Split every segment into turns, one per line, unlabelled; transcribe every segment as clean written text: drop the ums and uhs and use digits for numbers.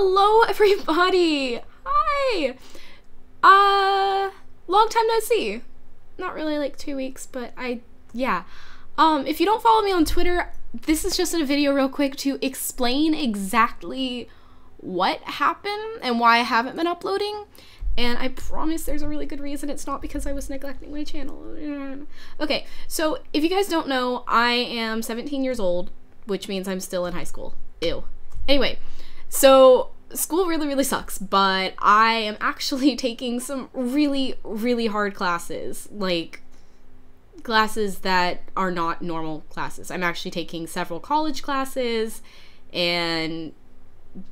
Hello, everybody. Hi. Long time no see. Not really, like 2 weeks, but yeah. If you don't follow me on Twitter, this is just a video real quick to explain exactly what happened and why I haven't been uploading. And I promise there's a really good reason. It's not because I was neglecting my channel. Okay, so if you guys don't know, I am 17 years old, which means I'm still in high school. Ew. Anyway, so school really sucks, but I am actually taking some really hard classes, like classes that are not normal classes. I'm actually taking several college classes, and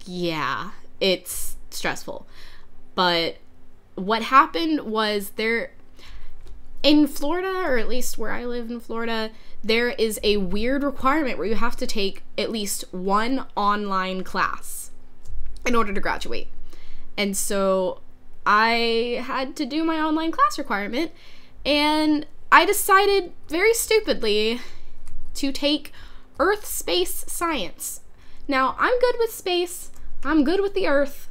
yeah, it's stressful. But what happened was in Florida, or at least where I live in Florida, there is a weird requirement where you have to take at least one online class in order to graduate. And so I had to do my online class requirement, and I decided very stupidly to take Earth Space Science. Now, I'm good with space, I'm good with the Earth,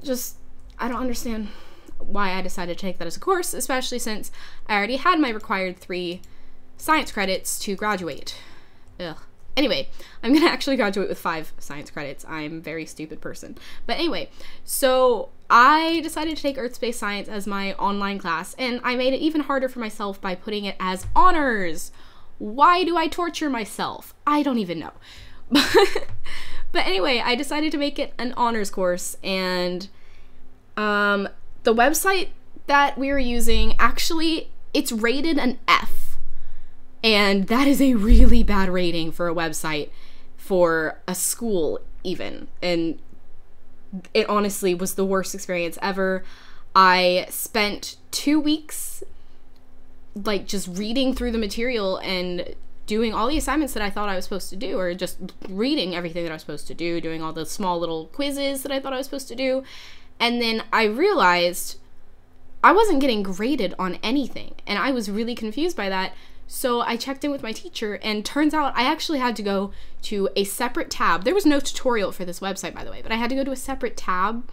just I don't understand why I decided to take that as a course, especially since I already had my required 3 science credits to graduate. Ugh. Anyway, I'm gonna actually graduate with 5 science credits. I'm a very stupid person. But anyway, so I decided to take Earth Space Science as my online class, and I made it even harder for myself by putting it as honors. Why do I torture myself? I don't even know. But anyway, I decided to make it an honors course, and the website that we were using, actually, it's rated an F. And that is a really bad rating for a website for a school, even. And it honestly was the worst experience ever. I spent 2 weeks, like, just reading through the material and doing all the assignments that I thought I was supposed to do, or just reading everything that I was supposed to do, doing all the small little quizzes that I thought I was supposed to do. And then I realized I wasn't getting graded on anything, and I was really confused by that. So I checked in with my teacher, and turns out I actually had to go to a separate tab. There was no tutorial for this website, by the way, but I had to go to a separate tab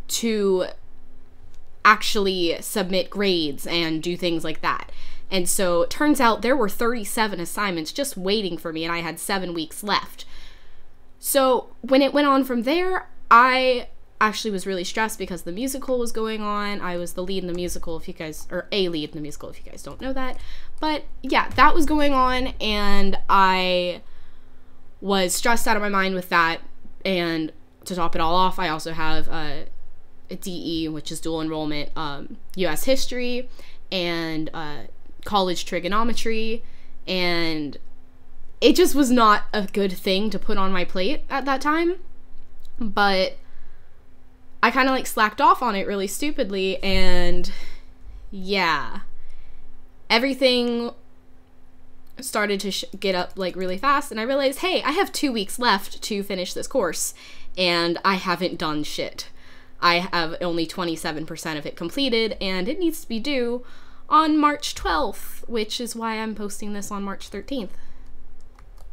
to actually submit grades and do things like that. And so it turns out there were 37 assignments just waiting for me, and I had 7 weeks left. So when it went on from there, I actually was really stressed because the musical was going on. I was the lead in the musical, if you guys, or a lead in the musical, if you guys don't know that. But yeah, that was going on, and I was stressed out of my mind with that. And to top it all off, I also have a DE, which is dual enrollment, US history, and college trigonometry, and it just was not a good thing to put on my plate at that time. But I kind of like slacked off on it really stupidly, and yeah, everything started to get up like really fast, and I realized, hey, I have 2 weeks left to finish this course, and I haven't done shit. I have only 27% of it completed, and it needs to be due on March 12th, which is why I'm posting this on March 13th.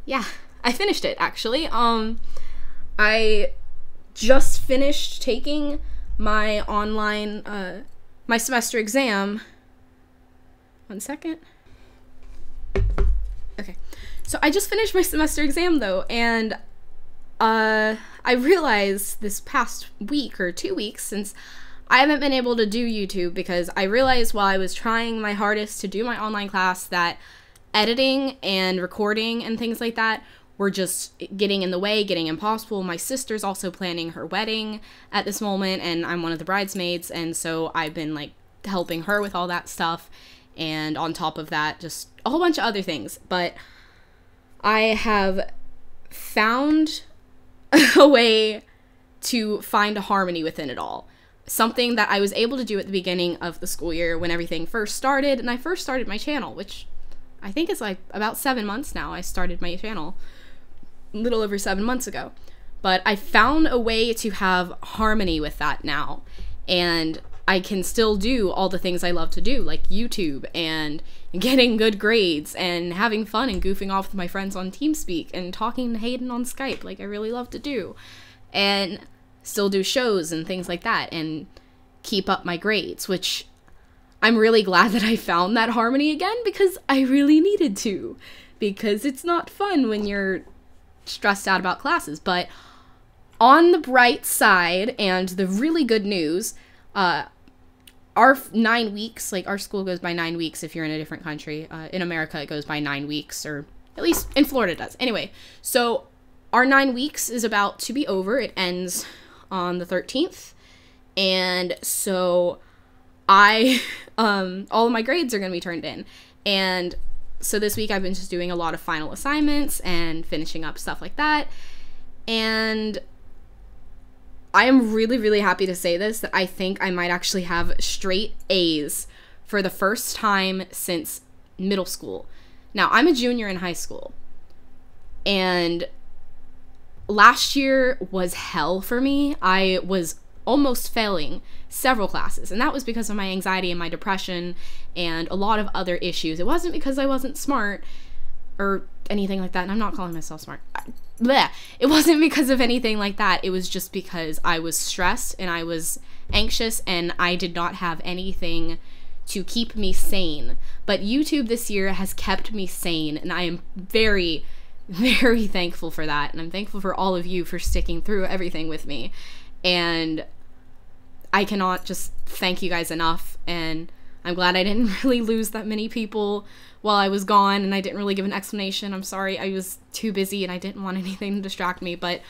Yeah, I finished it, actually. I just finished taking my online, my semester exam. 1 second. Okay. So I just finished my semester exam, though, and I realized this past week or 2 weeks, since I haven't been able to do YouTube, because I realized while I was trying my hardest to do my online class that editing and recording and things like that were just getting in the way, getting impossible. My sister's also planning her wedding at this moment, and I'm one of the bridesmaids, and so I've been like helping her with all that stuff, and on top of that, just a whole bunch of other things. But I have found a way to find a harmony within it all. Something that I was able to do at the beginning of the school year when everything first started, and I first started my channel, which I think is like about 7 months now. I started my channel a little over 7 months ago. But I found a way to have harmony with that now, and I can still do all the things I love to do, like YouTube and getting good grades and having fun and goofing off with my friends on TeamSpeak and talking to Hayden on Skype, like I really love to do. and still do shows and things like that and keep up my grades, which I'm really glad that I found that harmony again, because I really needed to, because it's not fun when you're stressed out about classes. But on the bright side and the really good news, our 9 weeks, like our school goes by 9 weeks if you're in a different country. In America, it goes by 9 weeks, or at least in Florida it does. Anyway, so our 9 weeks is about to be over. It ends on the 13th. And so all of my grades are going to be turned in. And so this week I've been just doing a lot of final assignments and finishing up stuff like that. And I am really, really happy to say this, that I think I might actually have straight A's for the first time since middle school. Now, I'm a junior in high school, and last year was hell for me. I was almost failing several classes, and that was because of my anxiety and my depression and a lot of other issues. It wasn't because I wasn't smart or anything like that, and I'm not calling myself smart. It wasn't because of anything like that. It was just because I was stressed and I was anxious and I did not have anything to keep me sane. But YouTube this year has kept me sane, and I am very, very thankful for that. And I'm thankful for all of you for sticking through everything with me. And I cannot just thank you guys enough. And I'm glad I didn't really lose that many people while I was gone, and I didn't really give an explanation. I'm sorry, I was too busy and I didn't want anything to distract me, but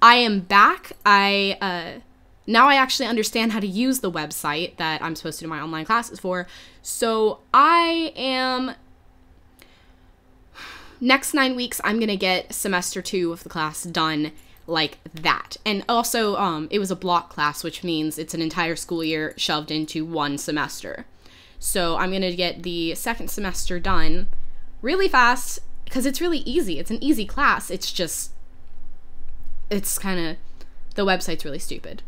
I am back. Now I actually understand how to use the website that I'm supposed to do my online classes for. So next 9 weeks, I'm gonna get semester 2 of the class done like that. And also, it was a block class, which means it's an entire school year shoved into one semester. So I'm going to get the second semester done really fast, because it's really easy. It's an easy class. It's kind of, the website's really stupid.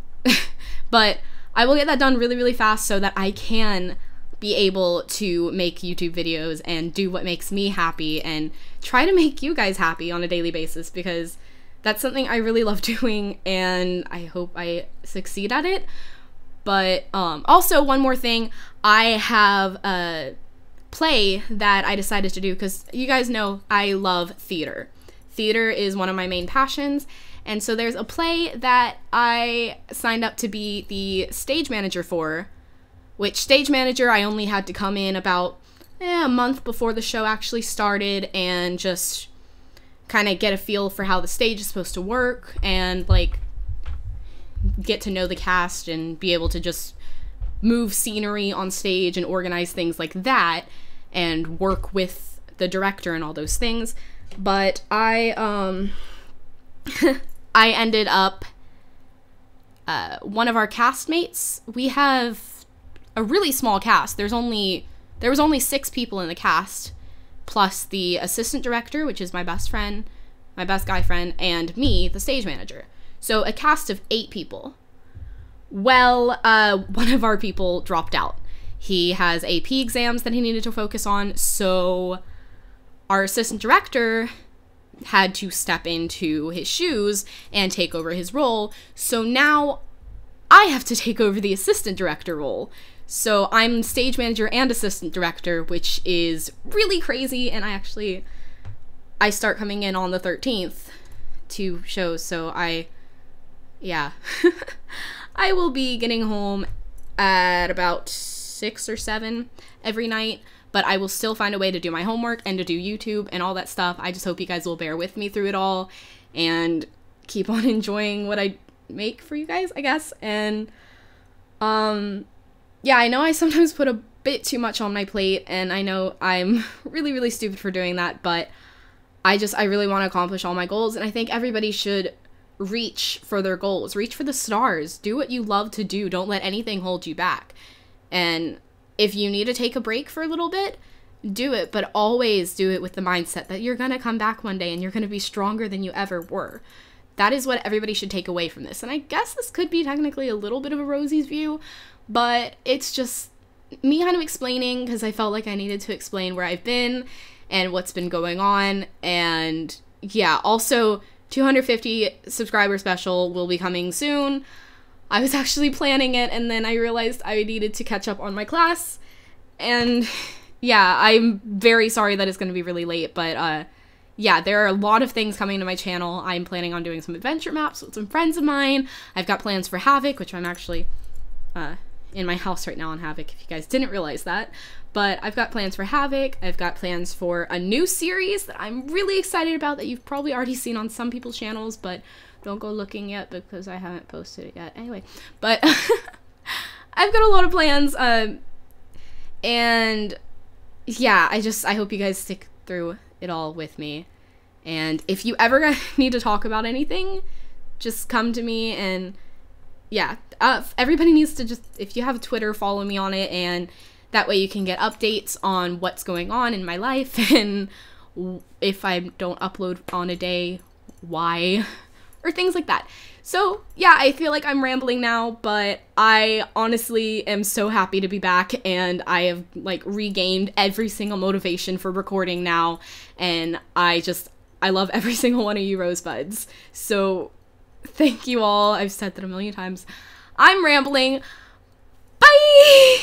But I will get that done really, really fast so that I can be able to make YouTube videos and do what makes me happy and try to make you guys happy on a daily basis, because that's something I really love doing, and I hope I succeed at it. But also, one more thing, I have a play that I decided to do, because you guys know I love theater. Theater is one of my main passions, and so there's a play that I signed up to be the stage manager for, which stage manager I only had to come in about a month before the show actually started and just kind of get a feel for how the stage is supposed to work and, like, get to know the cast and be able to just move scenery on stage and organize things like that and work with the director and all those things. But I I ended up one of our castmates, we have a really small cast. There was only 6 people in the cast, plus the assistant director, which is my best friend, my best guy friend, and me, the stage manager. So a cast of 8 people. Well, one of our people dropped out. He has AP exams that he needed to focus on, so our assistant director had to step into his shoes and take over his role. So now I have to take over the assistant director role. So I'm stage manager and assistant director, which is really crazy, and I start coming in on the 13th to shows, so yeah. I will be getting home at about 6 or 7 every night, but I will still find a way to do my homework and to do YouTube and all that stuff. I just hope you guys will bear with me through it all and keep on enjoying what I make for you guys, I guess. And yeah, I know I sometimes put a bit too much on my plate, and I know I'm really, really stupid for doing that, but I really want to accomplish all my goals, and I think everybody should reach for their goals. Reach for the stars. Do what you love to do. Don't let anything hold you back. And if you need to take a break for a little bit, do it, but always do it with the mindset that you're gonna come back one day and you're gonna be stronger than you ever were. That is what everybody should take away from this. And I guess this could be technically a little bit of a Rosie's view, but it's just me kind of explaining, because I felt like I needed to explain where I've been and what's been going on. And yeah, also 250 subscriber special will be coming soon. I was actually planning it, and then I realized I needed to catch up on my class, and yeah, I'm very sorry that it's going to be really late, but yeah, there are a lot of things coming to my channel. I'm planning on doing some adventure maps with some friends of mine. I've got plans for Havoc, which I'm actually in my house right now on Havoc, if you guys didn't realize that. But I've got plans for Havoc. I've got plans for a new series that I'm really excited about that you've probably already seen on some people's channels, but don't go looking yet because I haven't posted it yet. Anyway, but I've got a lot of plans, and yeah, I hope you guys stick through it all with me. And if you ever need to talk about anything, just come to me. And yeah, everybody needs to just, if you have Twitter, follow me on it, and that way you can get updates on what's going on in my life, and if I don't upload on a day, why, or things like that. So yeah, I feel like I'm rambling now, but I honestly am so happy to be back, and I have like regained every single motivation for recording now, and I love every single one of you rosebuds. So thank you all. I've said that a million times. I'm rambling. Bye!